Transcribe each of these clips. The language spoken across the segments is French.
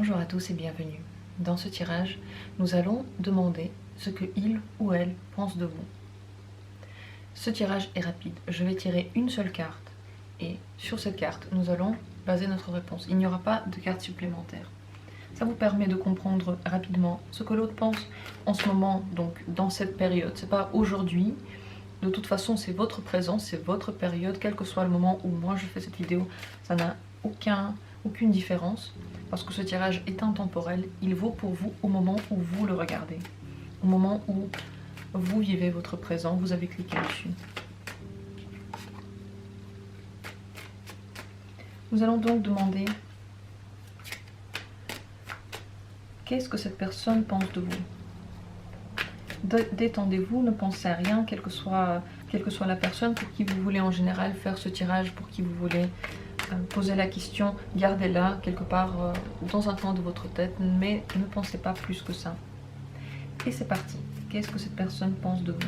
Bonjour à tous et bienvenue. Dans ce tirage, nous allons demander ce que il ou elle pense de vous. Ce tirage est rapide. Je vais tirer une seule carte et sur cette carte, nous allons baser notre réponse. Il n'y aura pas de carte supplémentaire. Ça vous permet de comprendre rapidement ce que l'autre pense en ce moment, donc dans cette période. C'est pas aujourd'hui. De toute façon, c'est votre présent, c'est votre période, quel que soit le moment où moi je fais cette vidéo, ça n'a aucune différence, parce que ce tirage est intemporel, il vaut pour vous au moment où vous le regardez, au moment où vous vivez votre présent, vous avez cliqué dessus. Nous allons donc demander qu'est-ce que cette personne pense de vous. Détendez-vous, ne pensez à rien, quelle que soit la personne pour qui vous voulez en général faire ce tirage, pour qui vous voulez poser la question, gardez-la quelque part dans un coin de votre tête, mais ne pensez pas plus que ça. Et c'est parti. Qu'est-ce que cette personne pense de vous ?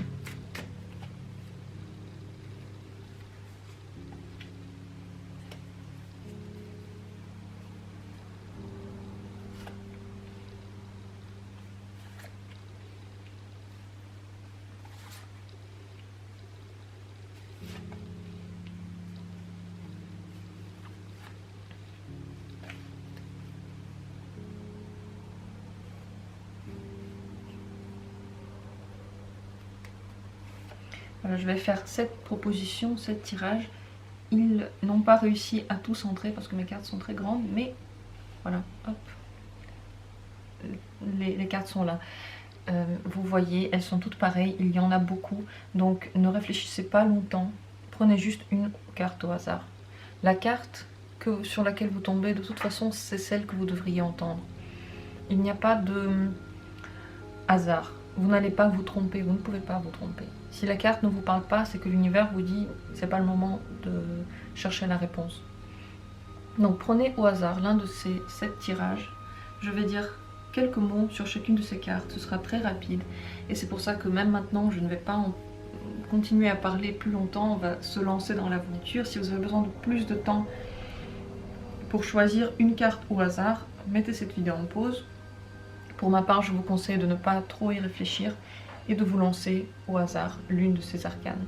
Voilà, je vais faire 7 propositions, 7 tirages. Ils n'ont pas réussi à tout centrer parce que mes cartes sont très grandes, mais voilà, hop, les cartes sont là. Vous voyez, elles sont toutes pareilles, il y en a beaucoup, donc ne réfléchissez pas longtemps, prenez juste une carte au hasard. La carte sur laquelle vous tombez, de toute façon, c'est celle que vous devriez entendre. Il n'y a pas de hasard, vous n'allez pas vous tromper, vous ne pouvez pas vous tromper. Si la carte ne vous parle pas, c'est que l'univers vous dit c'est pas le moment de chercher la réponse. Donc prenez au hasard l'un de ces 7 tirages. Je vais dire quelques mots sur chacune de ces cartes, ce sera très rapide. Et c'est pour ça que même maintenant, je ne vais pas continuer à parler plus longtemps, on va se lancer dans l'aventure. Si vous avez besoin de plus de temps pour choisir une carte au hasard, mettez cette vidéo en pause. Pour ma part, je vous conseille de ne pas trop y réfléchir et de vous lancer au hasard l'une de ces arcanes.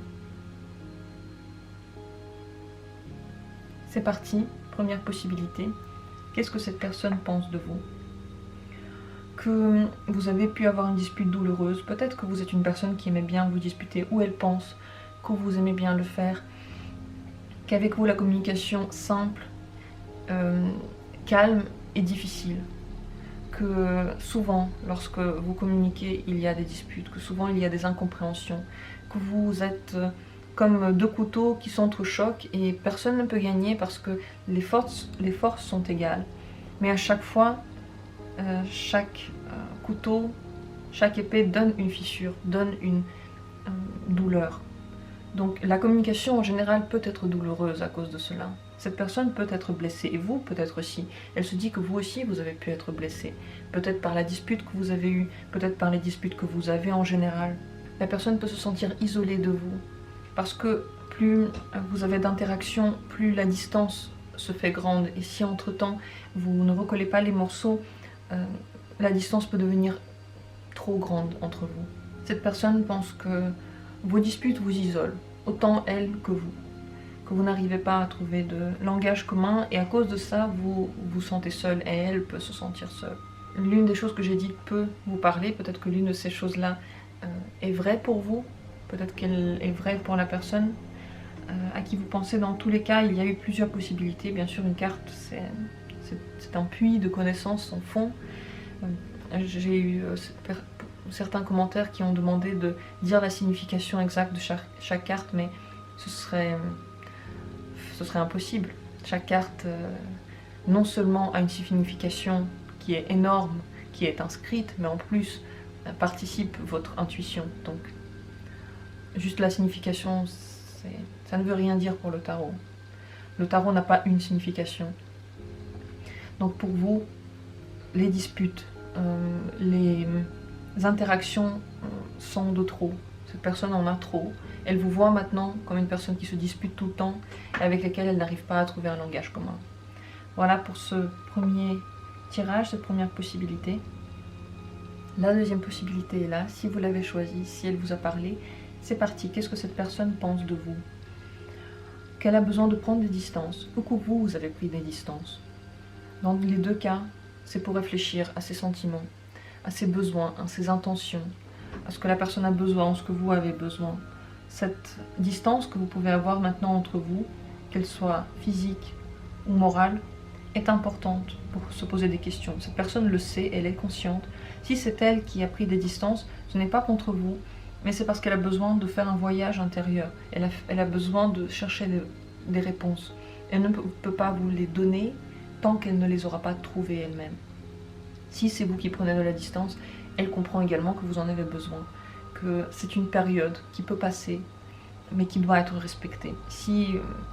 C'est parti, première possibilité. Qu'est-ce que cette personne pense de vous ? Que vous avez pu avoir une dispute douloureuse, peut-être que vous êtes une personne qui aimait bien vous disputer, ou elle pense que vous aimez bien le faire, qu'avec vous la communication simple, calme et difficile. Que souvent, lorsque vous communiquez, il y a des disputes, que souvent il y a des incompréhensions, que vous êtes comme deux couteaux qui s'entrechoquent et personne ne peut gagner parce que les forces sont égales. Mais à chaque fois, chaque couteau, chaque épée donne une fissure, donne une douleur. Donc la communication en général peut être douloureuse à cause de cela. Cette personne peut être blessée, et vous peut-être aussi. Elle se dit que vous aussi vous avez pu être blessé. Peut-être par la dispute que vous avez eue, peut-être par les disputes que vous avez en général. La personne peut se sentir isolée de vous. Parce que plus vous avez d'interactions, plus la distance se fait grande. Et si entre-temps vous ne recollez pas les morceaux, la distance peut devenir trop grande entre vous. Cette personne pense que vos disputes vous isolent, autant elle que vous n'arrivez pas à trouver de langage commun et à cause de ça, vous vous sentez seul et elle peut se sentir seule. L'une des choses que j'ai dites peut vous parler, peut-être que l'une de ces choses-là est vraie pour vous, peut-être qu'elle est vraie pour la personne à qui vous pensez. Dans tous les cas, il y a eu plusieurs possibilités. Bien sûr, une carte, c'est un puits de connaissances sans fond. J'ai eu certains commentaires qui ont demandé de dire la signification exacte de chaque carte, mais ce serait impossible. Chaque carte, non seulement a une signification qui est énorme, qui est inscrite, mais en plus participe votre intuition. Donc, juste la signification, ça ne veut rien dire pour le tarot. Le tarot n'a pas une signification. Donc pour vous, les disputes, les interactions sont de trop. Cette personne en a trop. Elle vous voit maintenant comme une personne qui se dispute tout le temps et avec laquelle elle n'arrive pas à trouver un langage commun. Voilà pour ce premier tirage, cette première possibilité. La deuxième possibilité est là, si vous l'avez choisie, si elle vous a parlé, c'est parti. Qu'est-ce que cette personne pense de vous? Qu'elle a besoin de prendre des distances, ou que vous avez pris des distances. Dans les deux cas, c'est pour réfléchir à ses sentiments, à ses besoins, à ses intentions, à ce que la personne a besoin, à ce que vous avez besoin. Cette distance que vous pouvez avoir maintenant entre vous, qu'elle soit physique ou morale, est importante pour se poser des questions. Cette personne le sait, elle est consciente. Si c'est elle qui a pris des distances, ce n'est pas contre vous, mais c'est parce qu'elle a besoin de faire un voyage intérieur. Elle a besoin de chercher des réponses. Elle ne peut pas vous les donner tant qu'elle ne les aura pas trouvées elle-même. Si c'est vous qui prenez de la distance, elle comprend également que vous en avez besoin, que c'est une période qui peut passer, mais qui doit être respectée. Si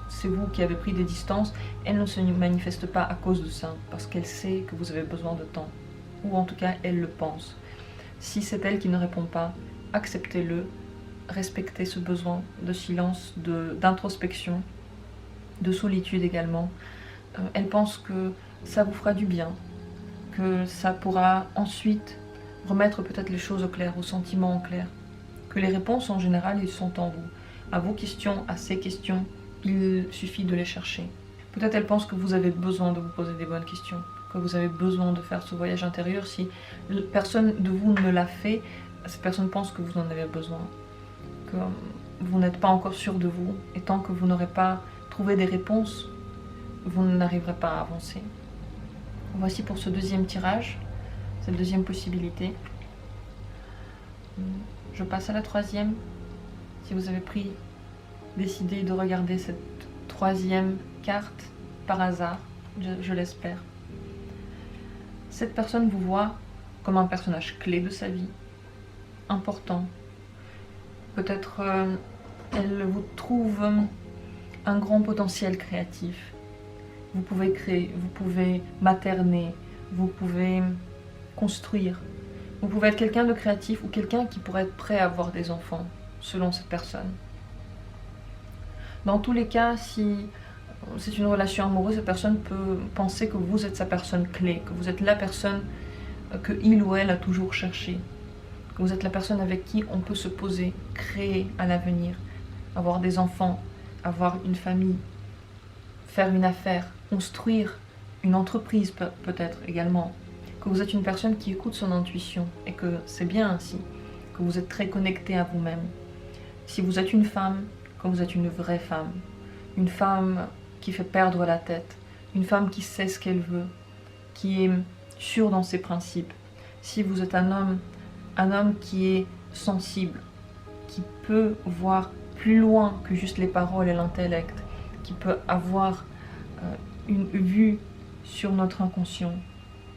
c'est vous qui avez pris des distances, elle ne se manifeste pas à cause de ça, parce qu'elle sait que vous avez besoin de temps, ou en tout cas elle le pense. Si c'est elle qui ne répond pas, acceptez-le, respectez ce besoin de silence, d'introspection, de solitude également. Elle pense que ça vous fera du bien, que ça pourra ensuite remettre peut-être les choses au clair, aux sentiments au clair, que les réponses en général, ils sont en vous. À vos questions, à ces questions, il suffit de les chercher. Peut-être elle pense que vous avez besoin de vous poser des bonnes questions, que vous avez besoin de faire ce voyage intérieur. Si personne de vous ne l'a fait, cette personne pense que vous en avez besoin, que vous n'êtes pas encore sûr de vous, et tant que vous n'aurez pas trouvé des réponses, vous n'arriverez pas à avancer. Voici pour ce deuxième tirage, cette deuxième possibilité. Je passe à la troisième. Si vous avez décidé de regarder cette troisième carte par hasard, je l'espère. Cette personne vous voit comme un personnage clé de sa vie, important. Peut-être elle vous trouve un grand potentiel créatif. Vous pouvez créer, vous pouvez materner, vous pouvez construire. Vous pouvez être quelqu'un de créatif ou quelqu'un qui pourrait être prêt à avoir des enfants, selon cette personne. Dans tous les cas, si c'est une relation amoureuse, cette personne peut penser que vous êtes sa personne clé, que vous êtes la personne que il ou elle a toujours cherché, que vous êtes la personne avec qui on peut se poser, créer à l'avenir, avoir des enfants, avoir une famille, faire une affaire, construire une entreprise peut-être également, que vous êtes une personne qui écoute son intuition et que c'est bien ainsi, que vous êtes très connecté à vous-même. Si vous êtes une femme, que vous êtes une vraie femme, une femme qui fait perdre la tête, une femme qui sait ce qu'elle veut, qui est sûre dans ses principes. Si vous êtes un homme qui est sensible, qui peut voir plus loin que juste les paroles et l'intellect, qui peut avoir une vue sur notre inconscient,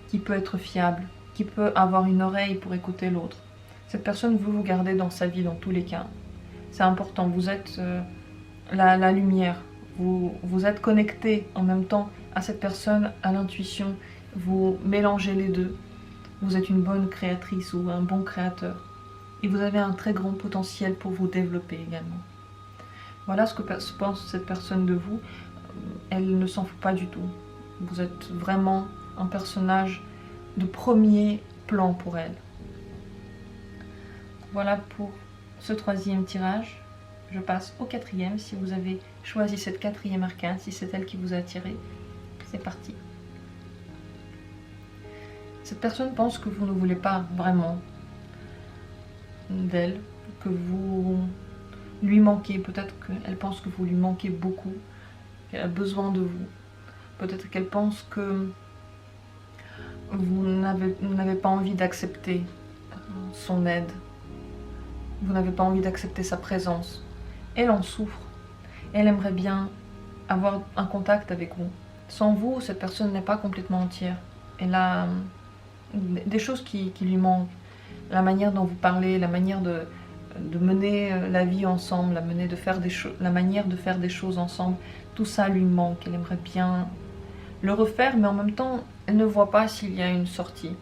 qui peut être fiable, qui peut avoir une oreille pour écouter l'autre. Cette personne veut vous garder dans sa vie dans tous les cas. C'est important, vous êtes la lumière, vous êtes connecté en même temps à cette personne, à l'intuition, vous mélangez les deux. Vous êtes une bonne créatrice ou un bon créateur. Et vous avez un très grand potentiel pour vous développer également. Voilà ce que pense cette personne de vous. Elle ne s'en fout pas du tout. Vous êtes vraiment un personnage de premier plan pour elle. Voilà pour ce troisième tirage. Je passe au quatrième. Si vous avez choisi cette quatrième arcane, si c'est elle qui vous a attiré, c'est parti. Cette personne pense que vous ne voulez pas vraiment d'elle, que vous lui manquez. Peut-être qu'elle pense que vous lui manquez beaucoup, qu'elle a besoin de vous. Peut-être qu'elle pense que vous n'avez pas envie d'accepter son aide. Vous n'avez pas envie d'accepter sa présence. Elle en souffre. Elle aimerait bien avoir un contact avec vous. Sans vous, cette personne n'est pas complètement entière. Elle a des choses qui lui manquent. La manière dont vous parlez, la manière de mener la vie ensemble, la manière de faire des choses ensemble, tout ça lui manque. Elle aimerait bien le refaire, mais en même temps, elle ne voit pas s'il y a une sortie.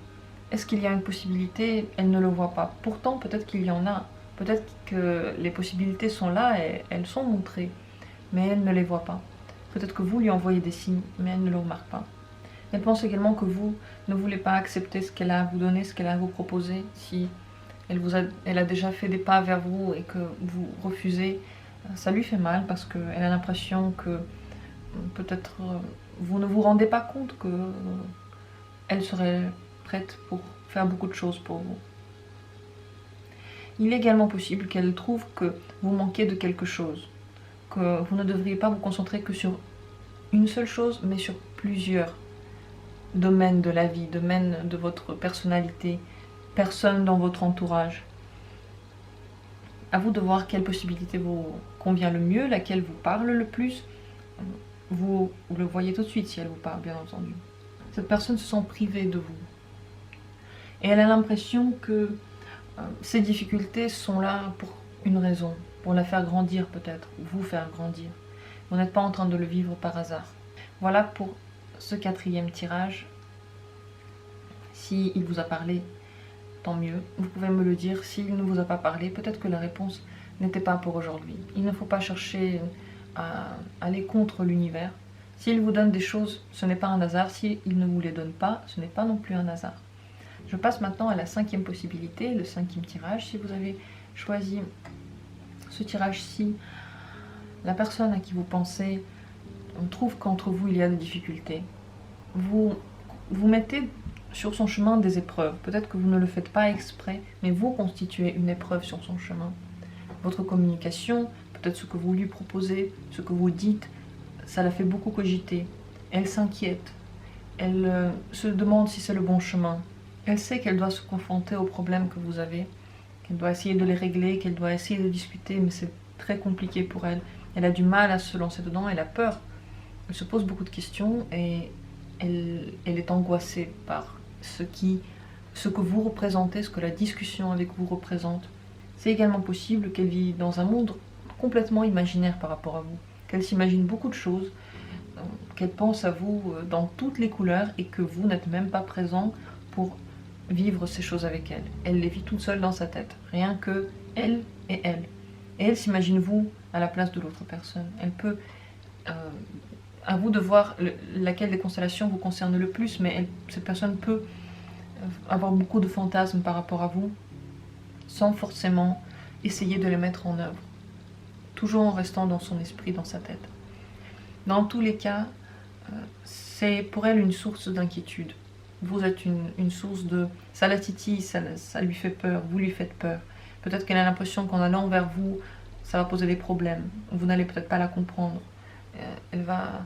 Est-ce qu'il y a une possibilité? Elle ne le voit pas. Pourtant, peut-être qu'il y en a. Peut-être que les possibilités sont là et elles sont montrées, mais elle ne les voit pas. Peut-être que vous lui envoyez des signes, mais elle ne le remarque pas. Elle pense également que vous ne voulez pas accepter ce qu'elle a à vous donner, ce qu'elle a à vous proposer. Si elle a déjà fait des pas vers vous et que vous refusez, ça lui fait mal parce qu'elle a l'impression que peut-être vous ne vous rendez pas compte que elle serait prête pour faire beaucoup de choses pour vous. Il est également possible qu'elle trouve que vous manquez de quelque chose, que vous ne devriez pas vous concentrer que sur une seule chose, mais sur plusieurs domaines de la vie, domaines de votre personnalité, personnes dans votre entourage. À vous de voir quelle possibilité vous convient le mieux, laquelle vous parle le plus. Vous le voyez tout de suite si elle vous parle, bien entendu. Cette personne se sent privée de vous. Et elle a l'impression que ces difficultés sont là pour une raison, pour la faire grandir peut-être, vous faire grandir. Vous n'êtes pas en train de le vivre par hasard. Voilà pour ce 4e tirage. S'il vous a parlé, tant mieux. Vous pouvez me le dire. S'il ne vous a pas parlé, peut-être que la réponse n'était pas pour aujourd'hui. Il ne faut pas chercher à aller contre l'univers. S'il vous donne des choses, ce n'est pas un hasard. S'il ne vous les donne pas, ce n'est pas non plus un hasard. Je passe maintenant à la 5e possibilité, le 5e tirage. Si vous avez choisi ce tirage-ci, la personne à qui vous pensez, on trouve qu'entre vous il y a des difficultés. Vous mettez sur son chemin des épreuves. Peut-être que vous ne le faites pas exprès, mais vous constituez une épreuve sur son chemin. Votre communication, peut-être ce que vous lui proposez, ce que vous dites, ça la fait beaucoup cogiter. Elle s'inquiète. Elle se demande si c'est le bon chemin. Elle sait qu'elle doit se confronter aux problèmes que vous avez, qu'elle doit essayer de les régler, qu'elle doit essayer de discuter, mais c'est très compliqué pour elle. Elle a du mal à se lancer dedans, elle a peur. Elle se pose beaucoup de questions et elle est angoissée par ce que vous représentez, ce que la discussion avec vous représente. C'est également possible qu'elle vit dans un monde complètement imaginaire par rapport à vous, qu'elle s'imagine beaucoup de choses, qu'elle pense à vous dans toutes les couleurs et que vous n'êtes même pas présent pour vivre ces choses avec elle. Elle les vit toute seule dans sa tête, rien que elle et elle. Et elle s'imagine vous à la place de l'autre personne. Elle peut, à vous de voir laquelle des constellations vous concerne le plus, mais cette personne peut avoir beaucoup de fantasmes par rapport à vous, sans forcément essayer de les mettre en œuvre, toujours en restant dans son esprit, dans sa tête. Dans tous les cas, c'est pour elle une source d'inquiétude. Vous êtes une source de... Ça la titille, ça lui fait peur, vous lui faites peur. Peut-être qu'elle a l'impression qu'en allant vers vous, ça va poser des problèmes. Vous n'allez peut-être pas la comprendre. Elle va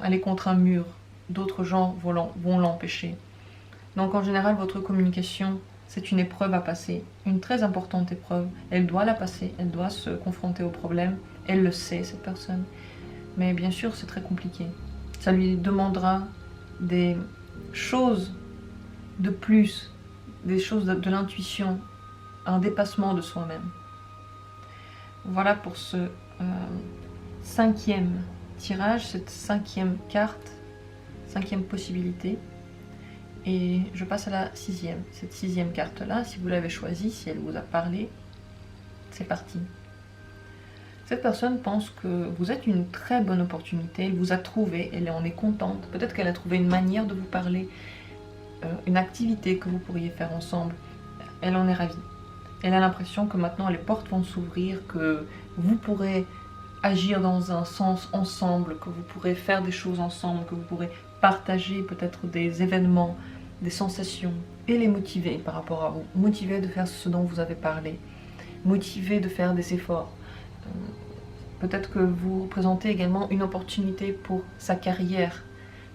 aller contre un mur. D'autres gens vont l'empêcher. Donc en général, votre communication, c'est une épreuve à passer. Une très importante épreuve. Elle doit la passer, elle doit se confronter aux problèmes. Elle le sait, cette personne. Mais bien sûr, c'est très compliqué. Ça lui demandera des choses de plus, des choses de l'intuition, un dépassement de soi-même. Voilà pour ce 5e tirage, cette 5e carte, 5e possibilité. Et je passe à la 6e. Cette 6e carte-là, si vous l'avez choisie, si elle vous a parlé, c'est parti. Cette personne pense que vous êtes une très bonne opportunité, elle vous a trouvé, elle en est contente. Peut-être qu'elle a trouvé une manière de vous parler, une activité que vous pourriez faire ensemble. Elle en est ravie. Elle a l'impression que maintenant les portes vont s'ouvrir, que vous pourrez agir dans un sens ensemble, que vous pourrez faire des choses ensemble, que vous pourrez partager peut-être des événements, des sensations, et les motiver par rapport à vous. Motiver de faire ce dont vous avez parlé. Motiver de faire des efforts. Peut-être que vous représentez également une opportunité pour sa carrière,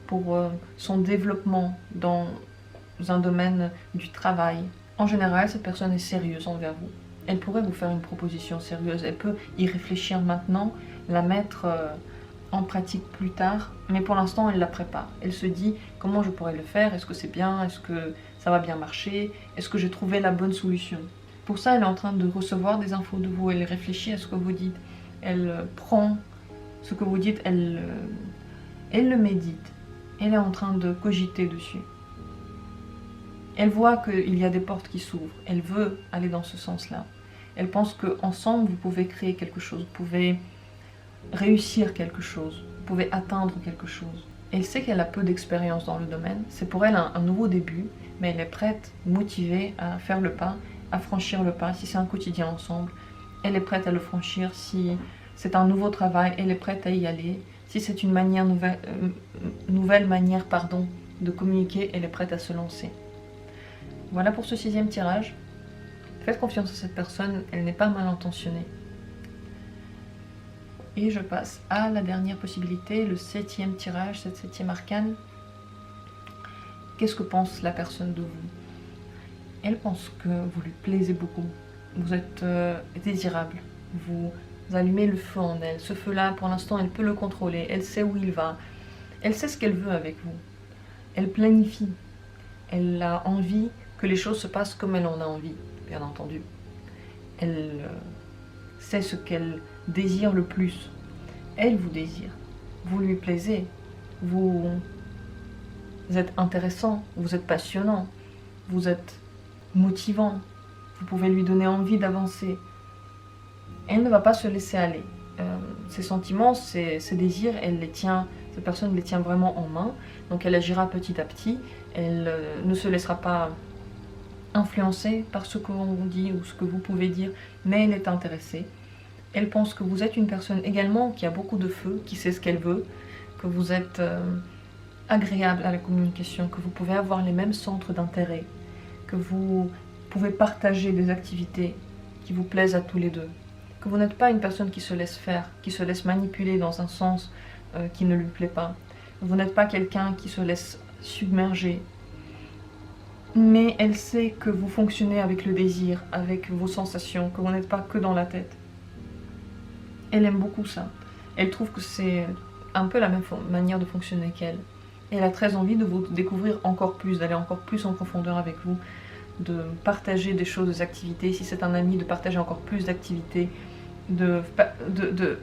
pour son développement dans un domaine du travail. En général, cette personne est sérieuse envers vous. Elle pourrait vous faire une proposition sérieuse. Elle peut y réfléchir maintenant, la mettre en pratique plus tard. Mais pour l'instant, elle la prépare. Elle se dit comment je pourrais le faire. Est-ce que c'est bien? Est-ce que ça va bien marcher? Est-ce que j'ai trouvé la bonne solution? Pour ça, elle est en train de recevoir des infos de vous. Elle réfléchit à ce que vous dites. Elle prend ce que vous dites. Elle le médite. Elle est en train de cogiter dessus. Elle voit qu'il y a des portes qui s'ouvrent. Elle veut aller dans ce sens-là. Elle pense qu'ensemble, vous pouvez créer quelque chose. Vous pouvez réussir quelque chose. Vous pouvez atteindre quelque chose. Elle sait qu'elle a peu d'expérience dans le domaine, c'est pour elle un nouveau début, mais elle est prête, motivée à faire le pas, à franchir le pas. Si c'est un quotidien ensemble, elle est prête à le franchir. Si c'est un nouveau travail, elle est prête à y aller. Si c'est une nouvelle manière de communiquer, elle est prête à se lancer. Voilà pour ce 6e tirage. Faites confiance à cette personne, elle n'est pas mal intentionnée. Et je passe à la dernière possibilité, le 7e tirage, cette 7e arcane. Qu'est-ce que pense la personne de vous? Elle pense que vous lui plaisez beaucoup, vous êtes désirable, vous allumez le feu en elle. Ce feu-là, pour l'instant, elle peut le contrôler, elle sait où il va, elle sait ce qu'elle veut avec vous. Elle planifie, elle a envie que les choses se passent comme elle en a envie, bien entendu. Elle sait ce qu'elle désire le plus. Elle vous désire, vous lui plaisez, vous êtes intéressant, vous êtes passionnant, vous êtes motivant, vous pouvez lui donner envie d'avancer. Elle ne va pas se laisser aller. Ses sentiments, ses désirs, cette personne les tient vraiment en main, donc elle agira petit à petit, elle ne se laissera pas influencer par ce que l'on dit ou ce que vous pouvez dire, mais elle est intéressée. Elle pense que vous êtes une personne également qui a beaucoup de feu, qui sait ce qu'elle veut, que vous êtes agréable à la communication, que vous pouvez avoir les mêmes centres d'intérêt, que vous pouvez partager des activités qui vous plaisent à tous les deux, que vous n'êtes pas une personne qui se laisse faire, qui se laisse manipuler dans un sens qui ne lui plaît pas. Vous n'êtes pas quelqu'un qui se laisse submerger. Mais elle sait que vous fonctionnez avec le désir, avec vos sensations, que vous n'êtes pas que dans la tête. Elle aime beaucoup ça. Elle trouve que c'est un peu la même manière de fonctionner qu'elle. Elle a très envie de vous découvrir encore plus, d'aller encore plus en profondeur avec vous, de partager des choses, des activités. Si c'est un ami, de partager encore plus d'activités, de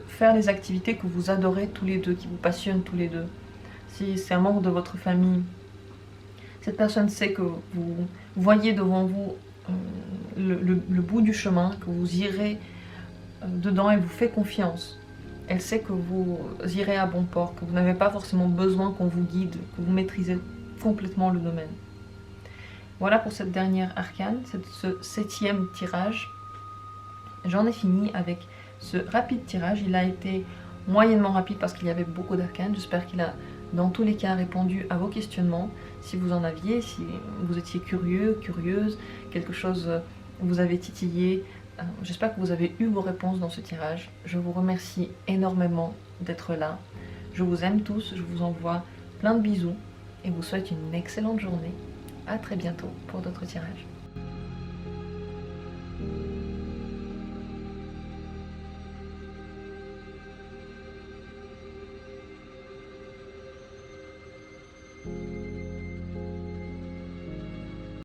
faire les activités que vous adorez tous les deux, qui vous passionnent tous les deux. Si c'est un membre de votre famille, cette personne sait que vous voyez devant vous le bout du chemin, que vous irez dedans, elle vous fait confiance. Elle sait que vous irez à bon port, que vous n'avez pas forcément besoin qu'on vous guide, que vous maîtrisez complètement le domaine. Voilà pour cette dernière arcane, ce 7e tirage. J'en ai fini avec ce rapide tirage. Il a été moyennement rapide parce qu'il y avait beaucoup d'arcanes. J'espère qu'il a dans tous les cas répondu à vos questionnements. Si vous en aviez, si vous étiez curieux, curieuse, quelque chose vous avait titillé, j'espère que vous avez eu vos réponses dans ce tirage. Je vous remercie énormément d'être là. Je vous aime tous, je vous envoie plein de bisous et vous souhaite une excellente journée. À très bientôt pour d'autres tirages.